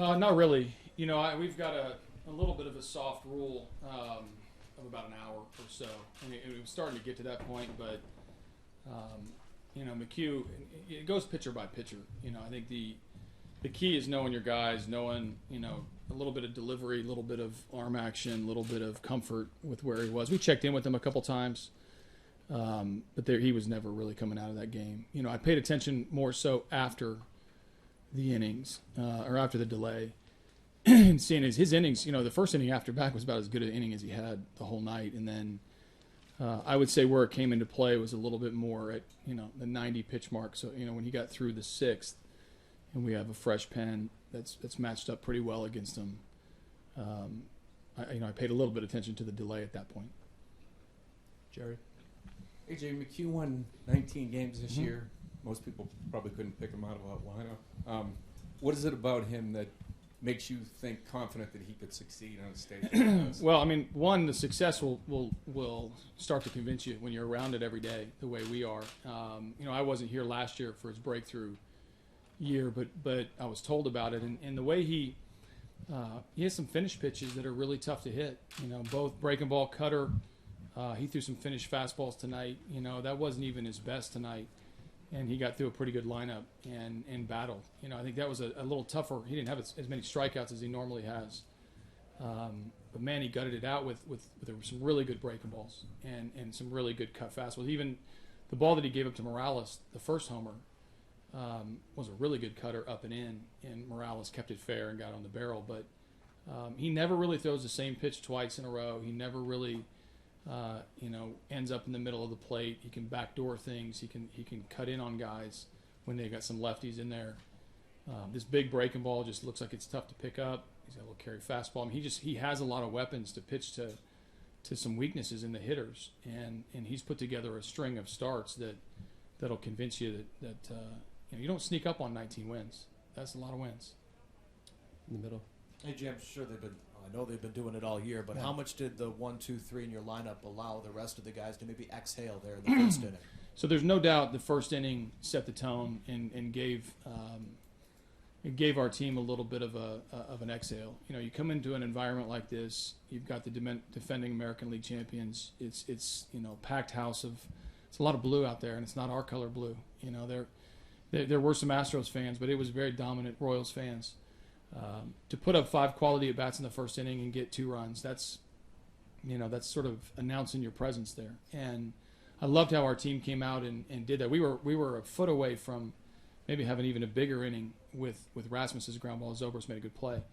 Not really. We've got a little bit of a soft rule of about an hour or so. It was starting to get to that point, but McHugh, it goes pitcher by pitcher. I think the key is knowing your guys, knowing a little bit of delivery, a little bit of arm action, a little bit of comfort with where he was. We checked in with him a couple times, but he was never really coming out of that game. I paid attention more so after the innings or after the delay. And seeing his innings, the first inning after back was about as good an inning as he had the whole night. And then I would say where it came into play was a little bit more at, the 90 pitch mark. So, when he got through the sixth and we have a fresh pen that's matched up pretty well against him, I paid a little bit of attention to the delay at that point. Jerry? A.J. McHugh won 19 games this year. Most people probably couldn't pick him out of a lineup. What is it about him that makes you think confident that he could succeed on a stage like this? Well, one, the success will start to convince you when you're around it every day, the way we are. I wasn't here last year for his breakthrough year, but I was told about it, and the way he has some finish pitches that are really tough to hit. Both breaking ball, cutter. He threw some finished fastballs tonight. That wasn't even his best tonight. And he got through a pretty good lineup and battled. I think that was a little tougher. He didn't have as many strikeouts as he normally has. But, man, he gutted it out with some really good breaking balls and some really good cut fastballs. Even the ball that he gave up to Morales, the first homer, was a really good cutter up and in, and Morales kept it fair and got on the barrel. But he never really throws the same pitch twice in a row. He never really ends up in the middle of the plate. He can backdoor things. He can cut in on guys when they got some lefties in there. This big breaking ball just looks like it's tough to pick up. He's got a little carry fastball. He has a lot of weapons to pitch to some weaknesses in the hitters, and he's put together a string of starts that'll convince you that you don't sneak up on 19 wins. That's a lot of wins. In the middle. AJ, I'm sure I know they've been doing it all year, but how much did the 1, 2, 3 in your lineup allow the rest of the guys to maybe exhale there in the first inning? So there's no doubt the first inning set the tone and gave our team a little bit of an exhale. You come into an environment like this, you've got the defending American League champions. It's packed house it's a lot of blue out there, and it's not our color blue. There were some Astros fans, but it was very dominant Royals fans. To put up 5 quality at bats in the first inning and get 2 runs, that's sort of announcing your presence there. And I loved how our team came out and did that. We were a foot away from maybe having even a bigger inning with Rasmus's ground ball. Zobrist made a good play.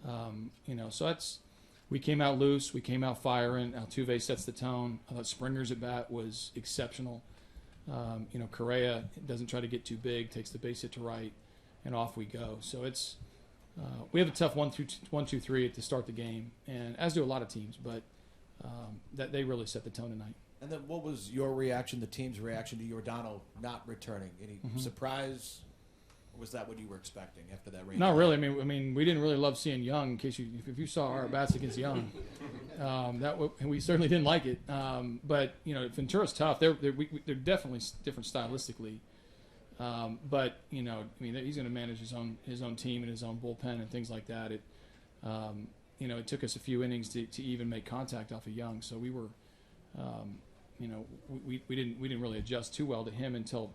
So we came out loose, we came out firing. Altuve sets the tone. I thought Springer's at bat was exceptional. Correa doesn't try to get too big, takes the base hit to right, and off we go. So it's we have a tough 1, 2, 3 to start the game, and as do a lot of teams, but that they really set the tone tonight. And then what was your reaction, the team's reaction to Giordano not returning? Any surprise, or was that what you were expecting after that rain? Not really. I mean, we didn't really love seeing Young. In case if you saw our bats against Young, we certainly didn't like it. But Ventura's tough. They're definitely different stylistically. But he's going to manage his own team and his own bullpen and things like that. It took us a few innings to even make contact off of Young. So we were, we didn't really adjust too well to him until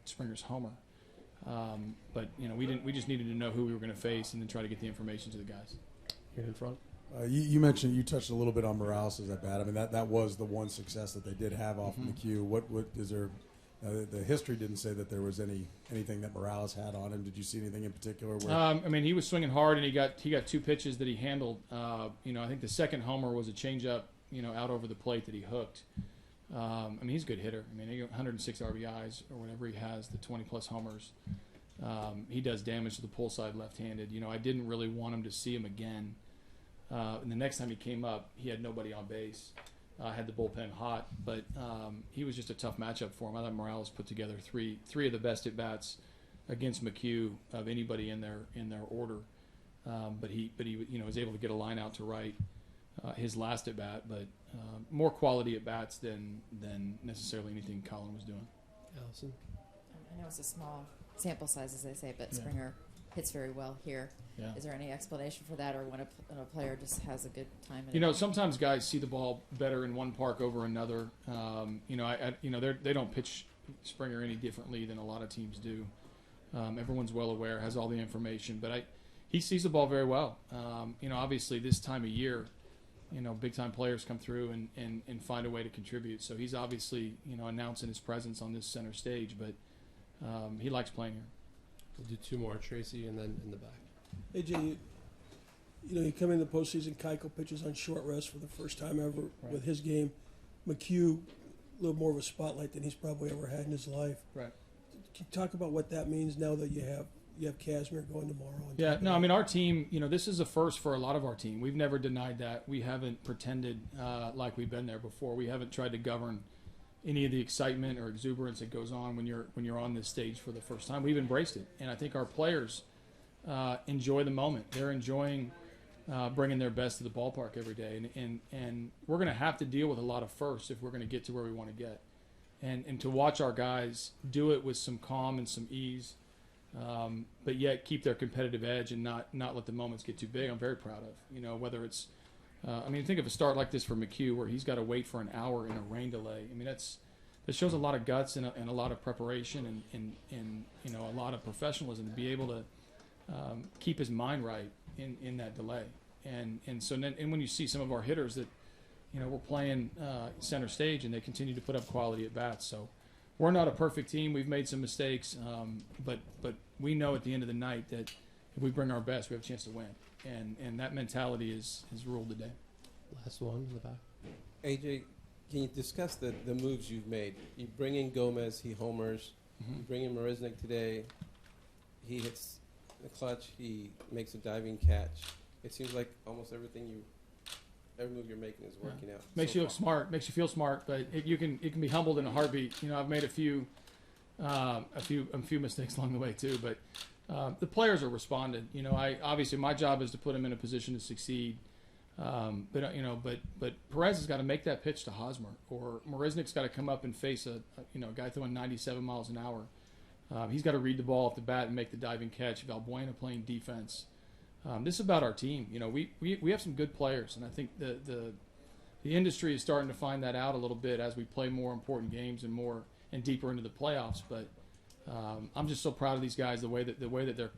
Springer's homer. But we just needed to know who we were going to face and then try to get the information to the guys. Here in front. You mentioned, you touched a little bit on Morales as at bat. I mean, that was the one success that they did have off McHugh. What is there? The history didn't say that there was anything that Morales had on him. Did you see anything in particular? He was swinging hard, and he got 2 pitches that he handled. I think the second homer was a changeup, out over the plate that he hooked. He's a good hitter. He got 106 RBIs or whatever he has, the 20-plus homers. He does damage to the pull side left-handed. I didn't really want him to see him again. And the next time he came up, he had nobody on base. Had the bullpen hot, but he was just a tough matchup for him. I thought Morales put together three of the best at bats against McHugh of anybody in their order. But he was able to get a line out to right his last at bat, but more quality at bats than necessarily anything Colin was doing. Allison? I know it's a small sample size, as they say, but Springer hits very well here. Yeah. Is there any explanation for that, or when a player just has a good time? You know, sometimes guys see the ball better in one park over another. You know, they don't pitch Springer any differently than a lot of teams do. Everyone's well aware, has all the information, but he sees the ball very well. You know, obviously this time of year, you know, big time players come through and find a way to contribute. So he's obviously, you know, announcing his presence on this center stage, but he likes playing here. We'll do two more, Tracy, and then in the back. AJ, you know, you come in the postseason, Keuchel pitches on short rest for the first time ever with his game. McHugh, a little more of a spotlight than he's probably ever had in his life. Right. Can you talk about what that means now that you have Kazmir going tomorrow? Yeah, no, I mean, our team, you know, this is a first for a lot of our team. We've never denied that. We haven't pretended like we've been there before. We haven't tried to govern any of the excitement or exuberance that goes on when you're on this stage for the first time. We've embraced it, and I think our players enjoy the moment. They're enjoying bringing their best to the ballpark every day, and we're going to have to deal with a lot of firsts if we're going to get to where we want to get. And to watch our guys do it with some calm and some ease, but yet keep their competitive edge and not let the moments get too big, I'm very proud of. You know, whether it's, I mean, think of a start like this for McHugh where he's got to wait for an hour in a rain delay. I mean, that shows a lot of guts and a lot of preparation and you know, a lot of professionalism to be able to keep his mind right in that delay. And so then, and when you see some of our hitters that, you know, we're playing center stage and they continue to put up quality at bats. So we're not a perfect team. We've made some mistakes, but we know at the end of the night that if we bring our best, we have a chance to win. And that mentality is ruled the day. Last one in the back. AJ, can you discuss the moves you've made? You bring in Gomez, he homers. You bring in Marisnik today, he hits the clutch, he makes a diving catch. It seems like almost every move you're making is working out. Makes so you look far. smart, makes you feel smart, but you can be humbled in a heartbeat. You know, I've made a few mistakes along the way too, but the players are responding. You know, obviously my job is to put them in a position to succeed. But you know, but Perez has got to make that pitch to Hosmer, or Marisnik's got to come up and face a guy throwing 97 miles an hour. He's got to read the ball off the bat and make the diving catch. Valbuena playing defense. This is about our team. You know, we have some good players, and I think the industry is starting to find that out a little bit as we play more important games and deeper into the playoffs. But I'm just so proud of these guys, the way that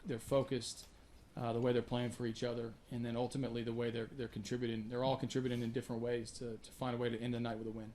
they're focused, the way they're playing for each other, and then ultimately the way they're contributing. They're all contributing in different ways to find a way to end the night with a win.